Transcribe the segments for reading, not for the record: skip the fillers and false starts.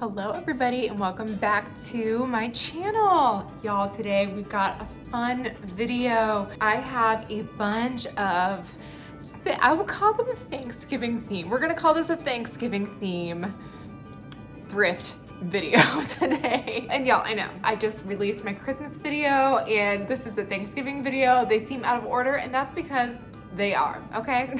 Hello everybody and welcome back to my channel. Y'all, today we've got a fun video. I have a bunch of, I will call them a Thanksgiving theme. We're gonna call this a Thanksgiving theme thrift video today. And y'all, I know, I just released my Christmas video and this is a Thanksgiving video. They seem out of order and that's because they are, okay?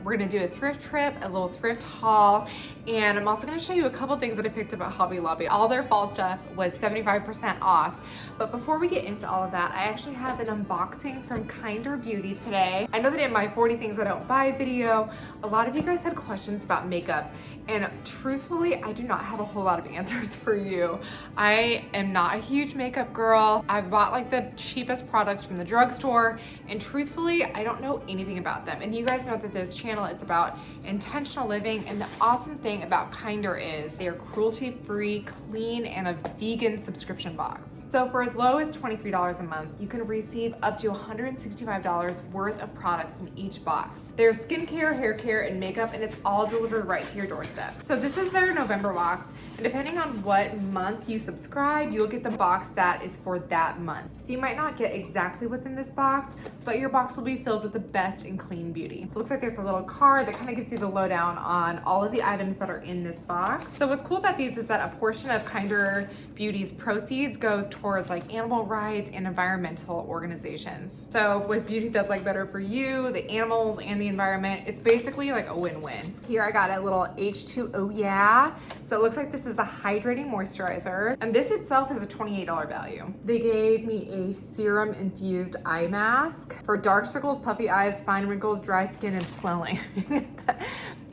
We're gonna do a thrift trip, a little thrift haul, and I'm also gonna show you a couple things that I picked up at Hobby Lobby. All their fall stuff was 75% off. But before we get into all of that, I actually have an unboxing from Kinder Beauty today. I know that in my 40 things I don't buy video, a lot of you guys had questions about makeup. And truthfully, I do not have a whole lot of answers for you. I am not a huge makeup girl. I bought like the cheapest products from the drugstore, and truthfully, I don't know anything about them. And you guys know that this channel is about intentional living, and the awesome thing about Kinder is they are cruelty-free, clean, and a vegan subscription box. So for as low as $23 a month, you can receive up to $165 worth of products in each box. There's skincare, hair care, and makeup, and it's all delivered right to your doorstep. So this is their November box, and depending on what month you subscribe, you'll get the box that is for that month. So you might not get exactly what's in this box, but your box will be filled with the best in clean beauty. It looks like there's a little card that kind of gives you the lowdown on all of the items that are in this box. So what's cool about these is that a portion of Kinder Beauty's proceeds goes towards like animal rights and environmental organizations. So with beauty that's like better for you, the animals, and the environment, it's basically like a win-win. Here I got a little H2O yeah. So it looks like this is a hydrating moisturizer, and this itself is a $28 value. They gave me a serum infused eye mask for dark circles, puffy eyes, fine wrinkles, dry skin, and swelling.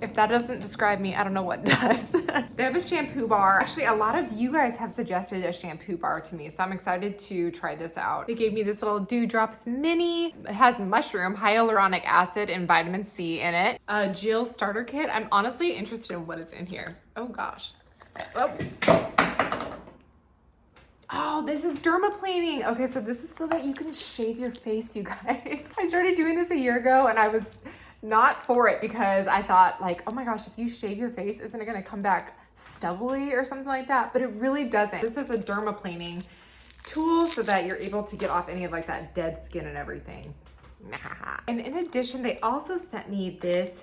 If that doesn't describe me, I don't know what does. They have a shampoo bar. Actually, a lot of you guys have suggested a shampoo bar to me, so I'm excited to try this out. They gave me this little Dewdrops mini. It has mushroom, hyaluronic acid, and vitamin C in it. A Jill starter kit. I'm honestly interested in what is in here. Oh gosh. Oh, this is dermaplaning. Okay, so this is so that you can shave your face, you guys. I started doing this a year ago and I was not for it because I thought like, oh my gosh, if you shave your face, isn't it gonna come back stubbly or something like that? But it really doesn't. This is a dermaplaning tool so that you're able to get off any of like that dead skin and everything. And in addition, they also sent me this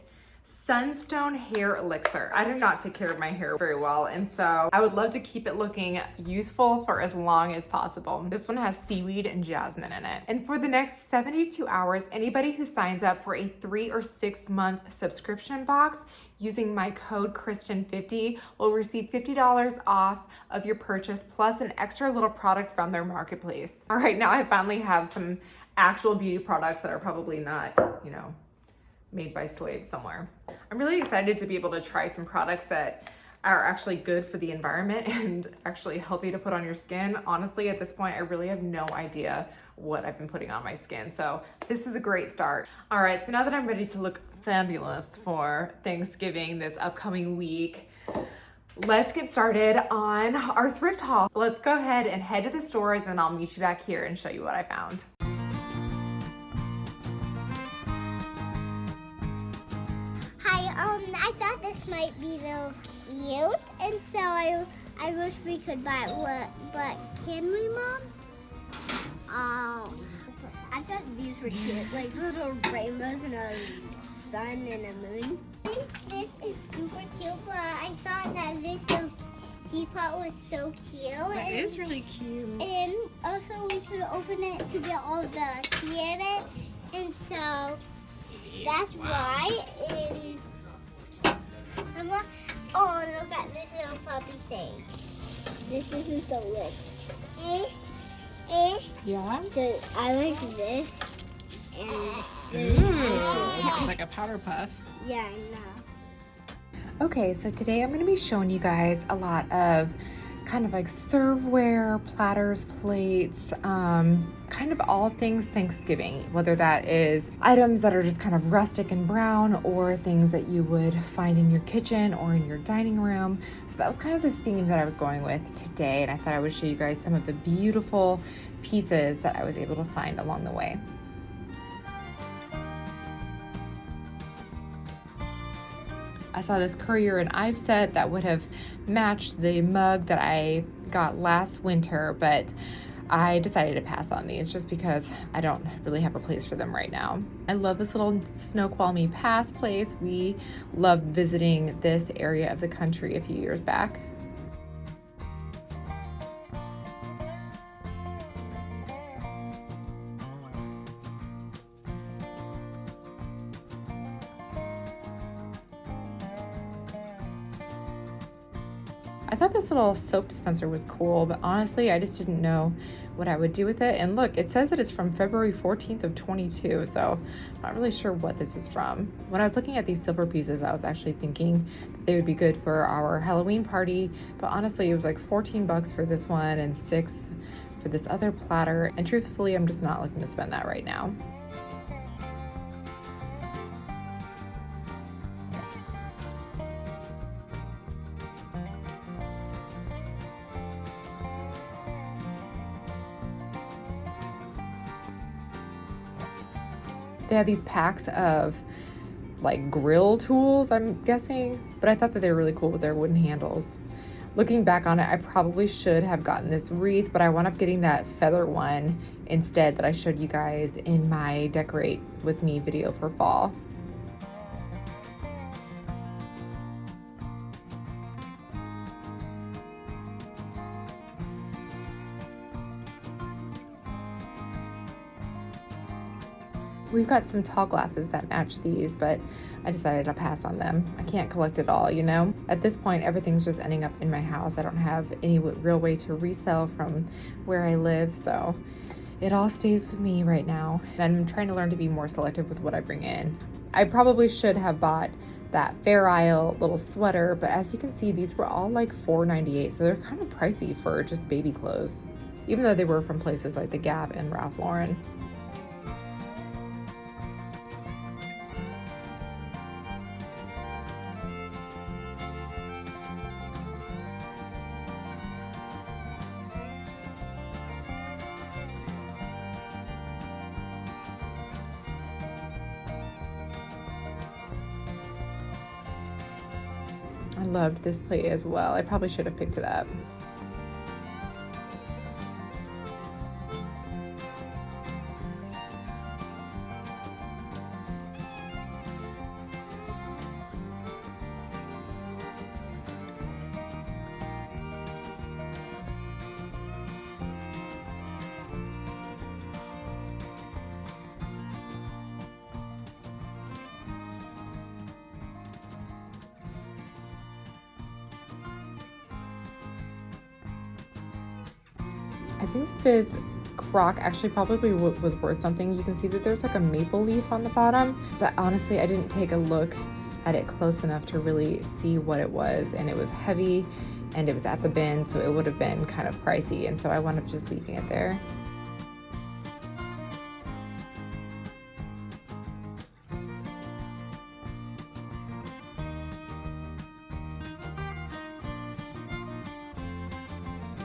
Sunstone hair elixir. I do not take care of my hair very well, and so I would love to keep it looking youthful for as long as possible. This one has seaweed and jasmine in it. And for the next 72 hours, anybody who signs up for a 3 or 6 month subscription box using my code Kristen50 will receive $50 off of your purchase plus an extra little product from their marketplace. All right, now I finally have some actual beauty products that are probably not, you know, made by slaves somewhere. I'm really excited to be able to try some products that are actually good for the environment and actually healthy to put on your skin. Honestly, at this point, I really have no idea what I've been putting on my skin. So this is a great start. All right, so now that I'm ready to look fabulous for Thanksgiving this upcoming week, let's get started on our thrift haul. Let's go ahead and head to the stores and I'll meet you back here and show you what I found. I thought this might be real cute, and so I wish we could buy it. But can we, Mom? Oh, I thought these were cute, like little rainbows and a sun and a moon. I think this is super cute, but I thought that this teapot was so cute. It is really cute. And also we should open it to get all the tea in it, and so that's why. Oh, look at this little puppy thing. This isn't the lid. Yeah? So I like this. And it's like a powder puff. Yeah, I know. Okay, so today I'm going to be showing you guys a lot of kind of like serveware, platters, plates, kind of all things Thanksgiving, whether that is items that are just kind of rustic and brown or things that you would find in your kitchen or in your dining room. So that was kind of the theme that I was going with today, and I thought I would show you guys some of the beautiful pieces that I was able to find along the way. I saw this Currier and Ives set that would have matched the mug that I got last winter, but I decided to pass on these just because I don't really have a place for them right now. I love this little Snoqualmie Pass place. We loved visiting this area of the country a few years back. I thought this little soap dispenser was cool, but honestly, I just didn't know what I would do with it. And look, it says that it's from February 14th of 22, so I'm not really sure what this is from. When I was looking at these silver pieces, I was actually thinking that they would be good for our Halloween party, but honestly, it was like 14 bucks for this one and 6 for this other platter, and truthfully, I'm just not looking to spend that right now. They had these packs of like grill tools, I'm guessing, but I thought that they were really cool with their wooden handles. Looking back on it, I probably should have gotten this wreath, but I wound up getting that feather one instead that I showed you guys in my Decorate With Me video for fall. We've got some tall glasses that match these, but I decided to pass on them. I can't collect it all, you know? At this point, everything's just ending up in my house. I don't have any real way to resell from where I live, so it all stays with me right now. And I'm trying to learn to be more selective with what I bring in. I probably should have bought that Fair Isle little sweater, but as you can see, these were all like $4.98, so they're kind of pricey for just baby clothes, even though they were from places like the Gap and Ralph Lauren. I loved this plate as well. I probably should have picked it up. I think this crock actually probably was worth something. You can see that there's like a maple leaf on the bottom, but honestly, I didn't take a look at it close enough to really see what it was, and it was heavy and it was at the bin, so it would have been kind of pricey, and so I wound up just leaving it there.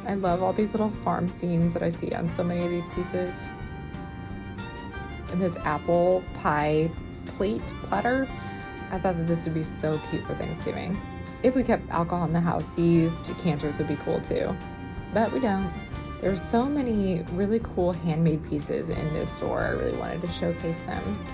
I love all these little farm scenes that I see on so many of these pieces. And this apple pie platter. I thought that this would be so cute for Thanksgiving. If we kept alcohol in the house, these decanters would be cool too. But we don't. There's so many really cool handmade pieces in this store. I really wanted to showcase them.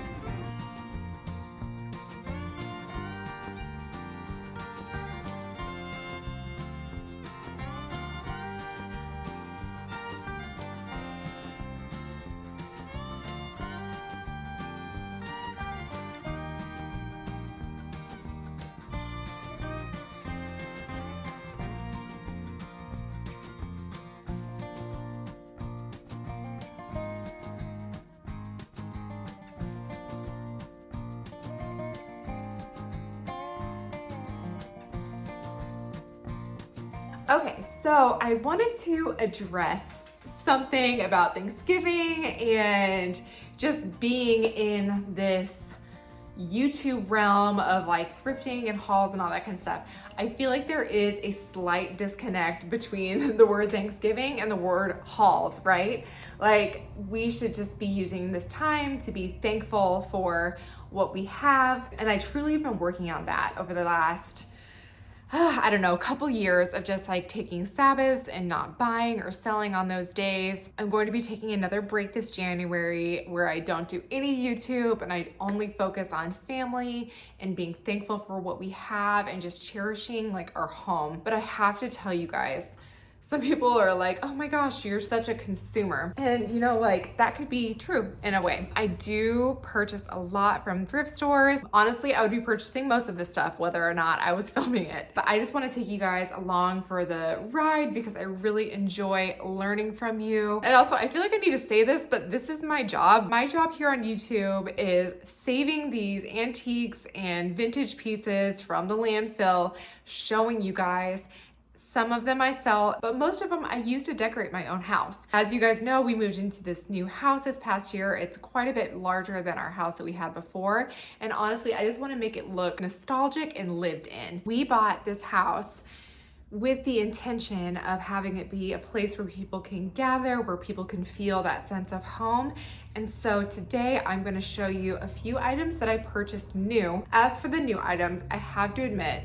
Okay, so I wanted to address something about Thanksgiving and just being in this YouTube realm of like thrifting and hauls and all that kind of stuff. I feel like there is a slight disconnect between the word Thanksgiving and the word hauls, right? Like we should just be using this time to be thankful for what we have. And I truly have been working on that over the last I don't know, a couple years of just like taking Sabbaths and not buying or selling on those days. I'm going to be taking another break this January where I don't do any YouTube and I only focus on family and being thankful for what we have and just cherishing like our home. But I have to tell you guys, some people are like, oh my gosh, you're such a consumer. And you know, like that could be true in a way. I do purchase a lot from thrift stores. Honestly, I would be purchasing most of this stuff, whether or not I was filming it. But I just want to take you guys along for the ride because I really enjoy learning from you. And also, I feel like I need to say this, but this is my job. My job here on YouTube is saving these antiques and vintage pieces from the landfill, showing you guys. Some of them I sell, but most of them I use to decorate my own house. As you guys know, we moved into this new house this past year. It's quite a bit larger than our house that we had before. And honestly, I just want to make it look nostalgic and lived in. We bought this house with the intention of having it be a place where people can gather, where people can feel that sense of home. And so today I'm going to show you a few items that I purchased new. As for the new items, I have to admit,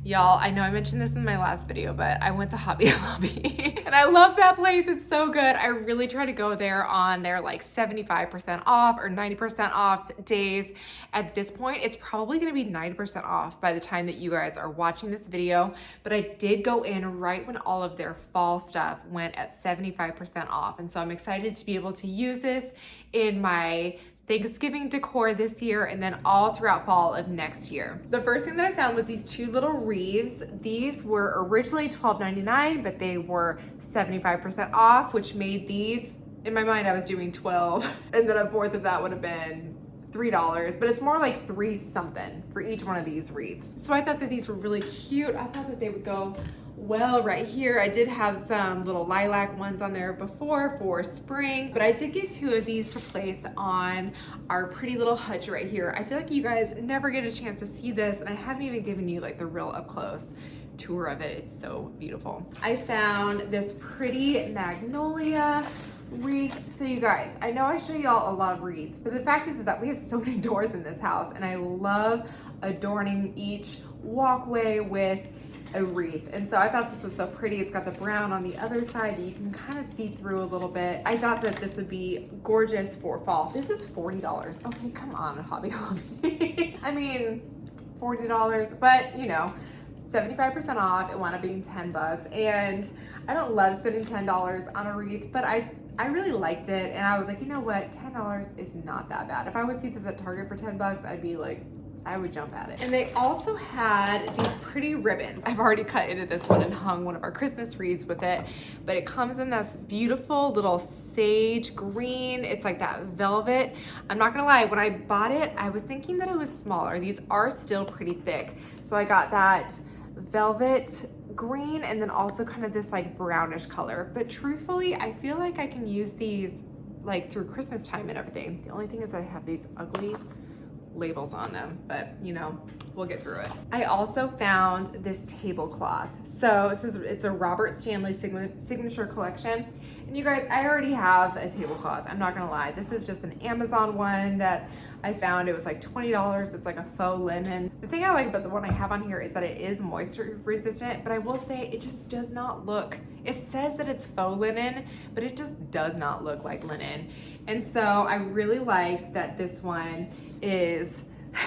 y'all, I know I mentioned this in my last video, but I went to Hobby Lobby and I love that place. It's so good. I really try to go there on their like 75% off or 90% off days. At this point, it's probably gonna be 90% off by the time that you guys are watching this video, but I did go in right when all of their fall stuff went at 75% off. And so I'm excited to be able to use this in my Thanksgiving decor this year and then all throughout fall of next year. The first thing that I found was these two little wreaths. These were originally $12.99, but they were 75% off, which made these, in my mind I was doing 12, and then a fourth of that would have been $3, but it's more like 3 something for each one of these wreaths. So I thought that these were really cute. I thought that they would go well right here. I did have some little lilac ones on there before for spring, but I did get 2 of these to place on our pretty little hutch right here. I feel like you guys never get a chance to see this, and I haven't even given you like the real up close tour of it. It's so beautiful. I found this pretty Magnolia Wreath. So you guys, I know I show y'all a lot of wreaths, but the fact is that we have so many doors in this house, and I love adorning each walkway with a wreath. And so I thought this was so pretty. It's got the brown on the other side that you can kind of see through a little bit. I thought that this would be gorgeous for fall. This is $40. Okay, come on, Hobby Lobby. I mean, $40, but you know, 75% off, it wound up being 10 bucks. And I don't love spending $10 on a wreath, but I really liked it. And I was like, you know what, $10 is not that bad. If I would see this at Target for 10 bucks, I'd be like, I would jump at it. And they also had these pretty ribbons. I've already cut into this one and hung one of our Christmas wreaths with it, but it comes in this beautiful little sage green. It's like that velvet. I'm not gonna lie, when I bought it, I was thinking that it was smaller. These are still pretty thick. So I got that velvet green and then also kind of this like brownish color. But truthfully, I feel like I can use these like through Christmas time and everything. The only thing is I have these ugly labels on them, but you know, we'll get through it. I also found this tablecloth. So it's a Robert Stanley signature collection. And you guys, I already have a tablecloth. I'm not gonna lie. This is just an Amazon one that I found. It was like $20. It's like a faux linen. The thing I like about the one I have on here is that it is moisture resistant, but I will say it just does not look, it says that it's faux linen, but it just does not look like linen. And so I really like that this one is,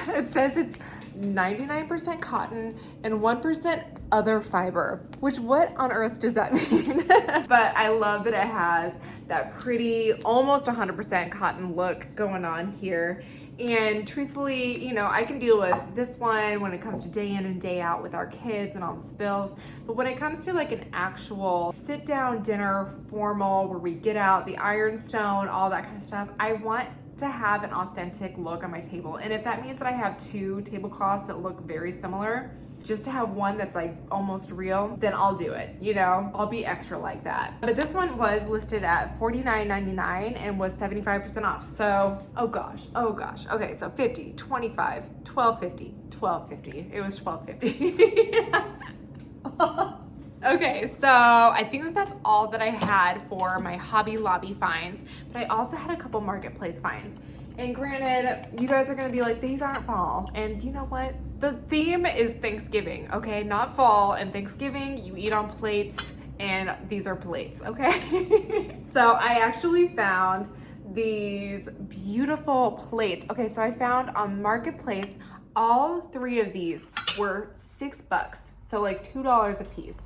it says it's 99% cotton and 1% other fiber, which what on earth does that mean? But I love that it has that pretty, almost 100% cotton look going on here. And truthfully, you know, I can deal with this one when it comes to day in and day out with our kids and all the spills. But when it comes to like an actual sit down dinner, formal, where we get out the ironstone, all that kind of stuff, I want to have an authentic look on my table. And if that means that I have 2 tablecloths that look very similar, just to have one that's like almost real, then I'll do it, you know? I'll be extra like that. But this one was listed at $49.99 and was 75% off. So, oh gosh. Okay, so 50, 25, $12.50, $12.50. It was $12.50. Okay, so I think that that's all that I had for my Hobby Lobby finds, but I also had a couple marketplace finds. And granted, you guys are gonna be like, these aren't fall. And you know what? The theme is Thanksgiving, okay? Not fall. And Thanksgiving, you eat on plates, and these are plates, okay? So I actually found these beautiful plates. Okay, so I found on Marketplace, all 3 of these were $6. So like $2 a piece.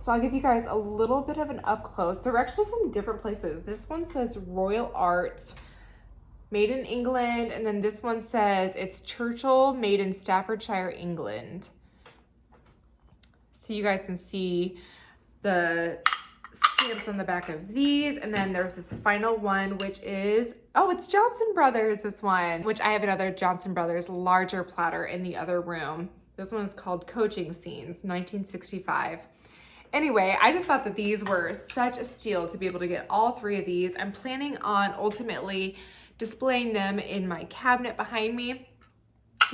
So I'll give you guys a little bit of an up close. They're actually from different places. This one says Royal Art, made in England, and then this one says it's Churchill, made in Staffordshire, England. So you guys can see the stamps on the back of these, and then there's this final one, which is, oh, it's Johnson Brothers, this one, which I have another Johnson Brothers larger platter in the other room. This one is called Coaching Scenes, 1965. Anyway, I just thought that these were such a steal to be able to get all 3 of these. I'm planning on ultimately displaying them in my cabinet behind me,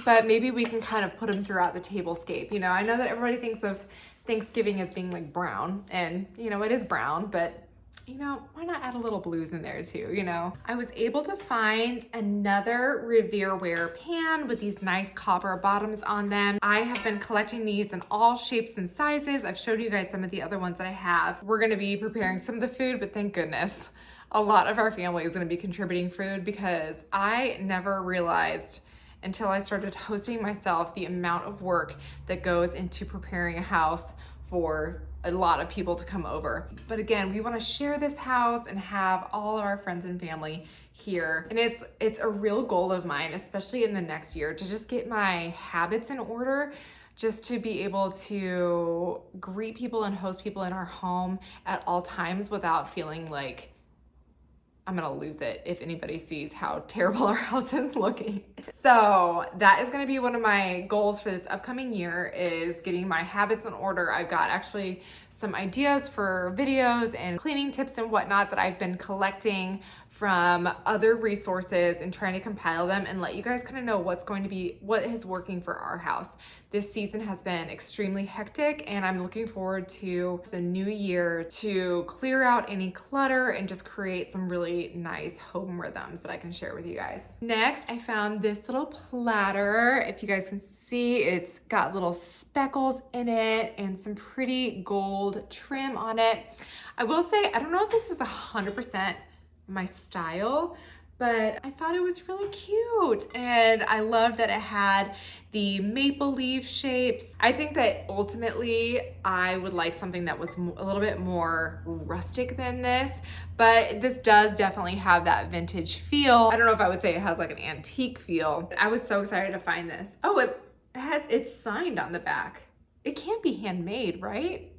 but maybe we can kind of put them throughout the tablescape. You know, I know that everybody thinks of Thanksgiving as being like brown, and you know, it is brown, but you know, why not add a little blues in there too, you know? I was able to find another Revereware pan with these nice copper bottoms on them. I have been collecting these in all shapes and sizes. I've showed you guys some of the other ones that I have. We're gonna be preparing some of the food, but thank goodness, a lot of our family is gonna be contributing food, because I never realized until I started hosting myself the amount of work that goes into preparing a house for a lot of people to come over. But again, we wanna share this house and have all of our friends and family here. And it's a real goal of mine, especially in the next year, to just get my habits in order, just to be able to greet people and host people in our home at all times without feeling like I'm gonna lose it if anybody sees how terrible our house is looking. So that is gonna be one of my goals for this upcoming year, is getting my habits in order. I've got actually some ideas for videos and cleaning tips and whatnot that I've been collecting from other resources and trying to compile them and let you guys kind of know what is working for our house. This season has been extremely hectic, and I'm looking forward to the new year to clear out any clutter and just create some really nice home rhythms that I can share with you guys. Next, I found this little platter. If you guys can see, it's got little speckles in it and some pretty gold trim on it. I will say, I don't know if this is 100% my style, but I thought it was really cute, and I love that it had the maple leaf shapes. I think that ultimately I would like something that was a little bit more rustic than this, but this does definitely have that vintage feel. I don't know if I would say it has like an antique feel. I was so excited to find this. Oh, it's signed on the back. It can't be handmade, right?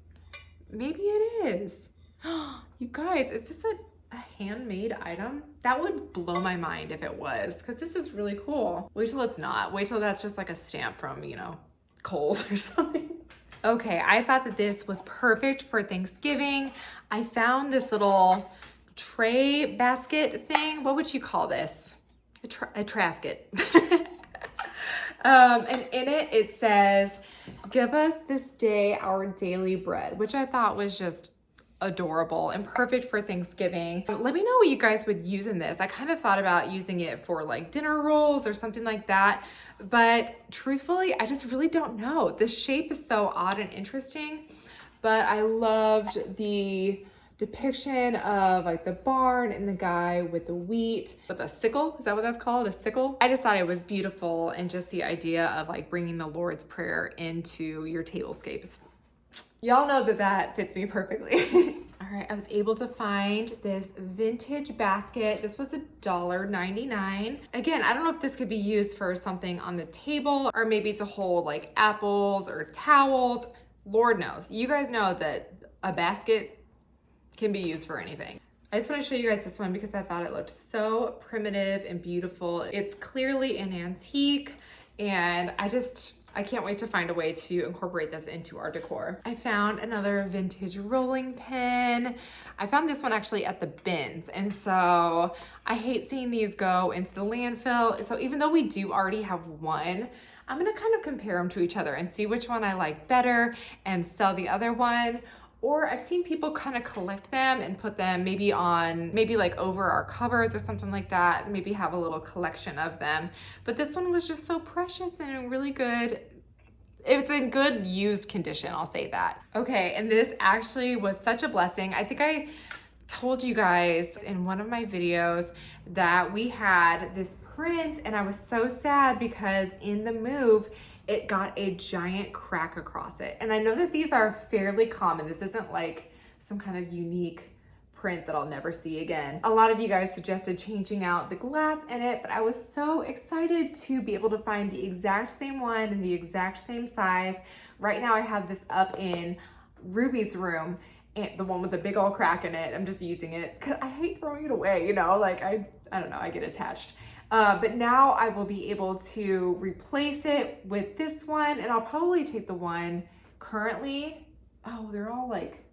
Maybe it is. You guys, is this a handmade item? That would blow my mind if it was, because this is really cool. Wait till it's not. Wait till that's just like a stamp from, you know, Kohl's or something. Okay, I thought that this was perfect for Thanksgiving. I found this little tray basket thing. What would you call this? A trasket. And in it says, "Give us this day our daily bread," which I thought was just adorable and perfect for Thanksgiving. Let me know what you guys would use in this. I kind of thought about using it for like dinner rolls or something like that, but truthfully, I just really don't know. The shape is so odd and interesting, but I loved the depiction of like the barn and the guy with the wheat with a sickle. Is that what that's called? A sickle? I just thought it was beautiful, and just the idea of like bringing the Lord's Prayer into your tablescapes. Y'all know that that fits me perfectly. All right, I was able to find this vintage basket. This was $1.99. Again, I don't know if this could be used for something on the table, or maybe to hold like apples or towels. Lord knows. You guys know that a basket can be used for anything. I just want to show you guys this one because I thought it looked so primitive and beautiful. It's clearly an antique, and I can't wait to find a way to incorporate this into our decor. I found another vintage rolling pin. I found this one actually at the bins, and so I hate seeing these go into the landfill. So even though we do already have one, I'm gonna kind of compare them to each other and see which one I like better and sell the other one, or I've seen people kind of collect them and put them maybe like over our cupboards or something like that, maybe have a little collection of them. But this one was just so precious and really good. It's in good used condition, I'll say that. Okay, and this actually was such a blessing. I think I told you guys in one of my videos that we had this print, and I was so sad because in the move, it got a giant crack across it. And I know that these are fairly common. This isn't like some kind of unique print that I'll never see again. A lot of you guys suggested changing out the glass in it, but I was so excited to be able to find the exact same one in the exact same size. Right now I have this up in Ruby's room, and the one with the big old crack in it. I'm just using it because I hate throwing it away, you know, like I don't know, I get attached. But now I will be able to replace it with this one, and I'll probably take the one currently. Oh, they're all like,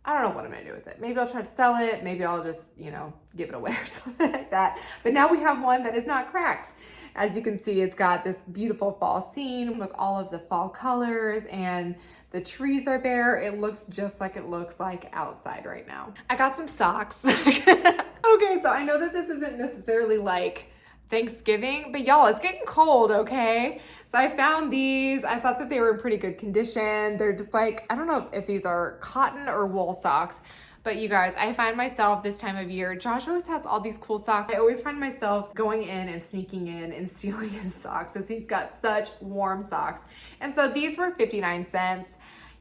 I don't know what I'm gonna do with it. Maybe I'll try to sell it. Maybe I'll just, you know, give it away or something like that. But now we have one that is not cracked. As you can see, it's got this beautiful fall scene with all of the fall colors, and the trees are bare. It looks just like it looks like outside right now. I got some socks. Okay, so I know that this isn't necessarily like Thanksgiving, but y'all, it's getting cold, okay? So I found these. I thought that they were in pretty good condition. They're just like, I don't know if these are cotton or wool socks, but you guys, I find myself this time of year, Josh always has all these cool socks. I always find myself going in and sneaking in and stealing his socks because he's got such warm socks. And so these were 59 cents.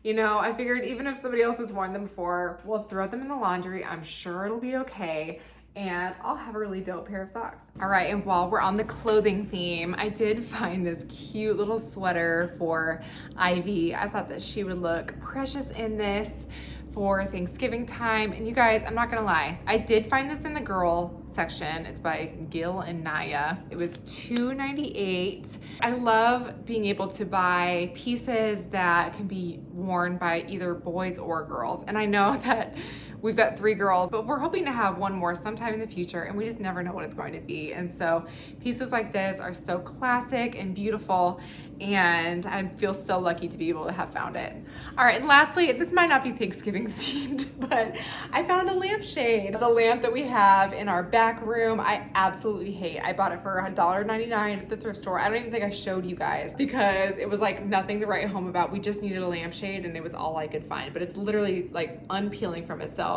You know, I figured even if somebody else has worn them before, we'll throw them in the laundry. I'm sure it'll be okay, and I'll have a really dope pair of socks. All right, and while we're on the clothing theme, I did find this cute little sweater for Ivy. I thought that she would look precious in this for Thanksgiving time. And you guys, I'm not gonna lie, I did find this in the girl section. It's by Gil and Naya. It was $2.98. I love being able to buy pieces that can be worn by either boys or girls. And I know that we've got 3 girls, but we're hoping to have one more sometime in the future, and we just never know what it's going to be. And so pieces like this are so classic and beautiful, and I feel so lucky to be able to have found it. All right, and lastly, this might not be Thanksgiving themed, but I found a lampshade. The lamp that we have in our back room, I absolutely hate. I bought it for $1.99 at the thrift store. I don't even think I showed you guys because it was like nothing to write home about. We just needed a lampshade, and it was all I could find, but it's literally like unpeeling from itself.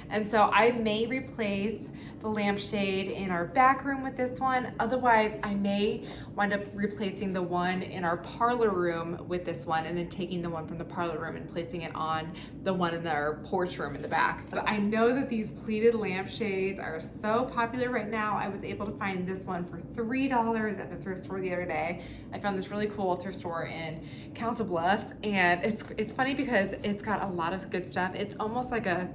And so I may replace the lampshade in our back room with this one. Otherwise, I may wind up replacing the one in our parlor room with this one, and then taking the one from the parlor room and placing it on the one in our porch room in the back. But I know that these pleated lampshades are so popular right now. I was able to find this one for $3 at the thrift store the other day. I found this really cool thrift store in Council Bluffs, and it's funny because it's got a lot of good stuff. It's almost like a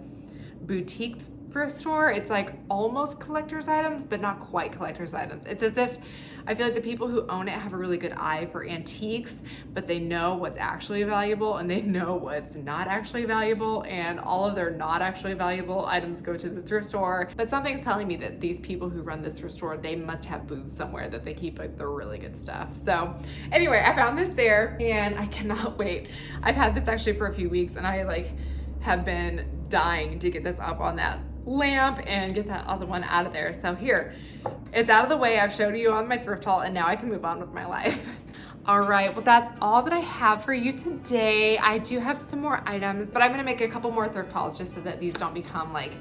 boutique thrift store. It's like almost collector's items, but not quite collector's items. It's as if I feel like the people who own it have a really good eye for antiques, but they know what's actually valuable and they know what's not actually valuable, and all of their not actually valuable items go to the thrift store. But something's telling me that these people who run this thrift store, they must have booths somewhere that they keep like the really good stuff. So anyway, I found this there, and I cannot wait. I've had this actually for a few weeks, and I like have been dying to get this up on that lamp and get that other one out of there. So here, it's out of the way. I've showed you on my thrift haul, and now I can move on with my life. All right, well, that's all that I have for you today. I do have some more items, but I'm gonna make a couple more thrift hauls just so that these don't become like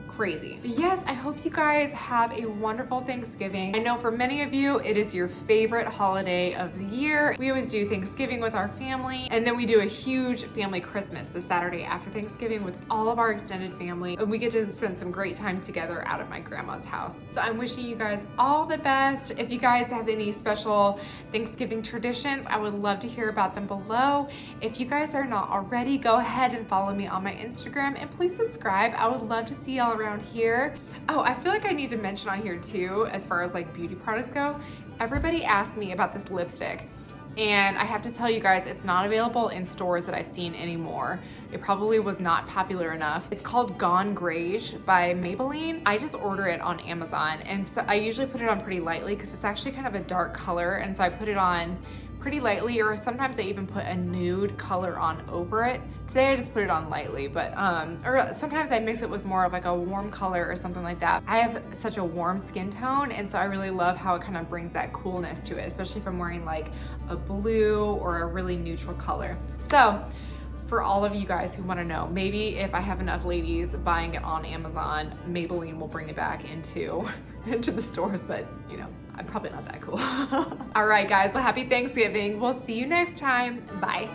crazy. But yes, I hope you guys have a wonderful Thanksgiving. I know for many of you, it is your favorite holiday of the year. We always do Thanksgiving with our family, and then we do a huge family Christmas the Saturday after Thanksgiving with all of our extended family, and we get to spend some great time together out at my grandma's house. So I'm wishing you guys all the best. If you guys have any special Thanksgiving traditions, I would love to hear about them below. If you guys are not already, go ahead and follow me on my Instagram, and please subscribe. I would love to see y'all around here. Oh, I feel like I need to mention on here too, as far as like beauty products go, everybody asked me about this lipstick, and I have to tell you guys, it's not available in stores that I've seen anymore. It probably was not popular enough. It's called Gone Grayish by Maybelline. I just order it on Amazon, and so I usually put it on pretty lightly because it's actually kind of a dark color, and so I put it on pretty lightly, or sometimes I even put a nude color on over it. Today I just put it on lightly, but or sometimes I mix it with more of like a warm color or something like that. I have such a warm skin tone, and so I really love how it kind of brings that coolness to it, especially if I'm wearing like a blue or a really neutral color. So for all of you guys who want to know, maybe if I have enough ladies buying it on Amazon, Maybelline will bring it back into the stores, but you know, I'm probably not that cool. All right guys, well happy Thanksgiving. We'll see you next time. Bye.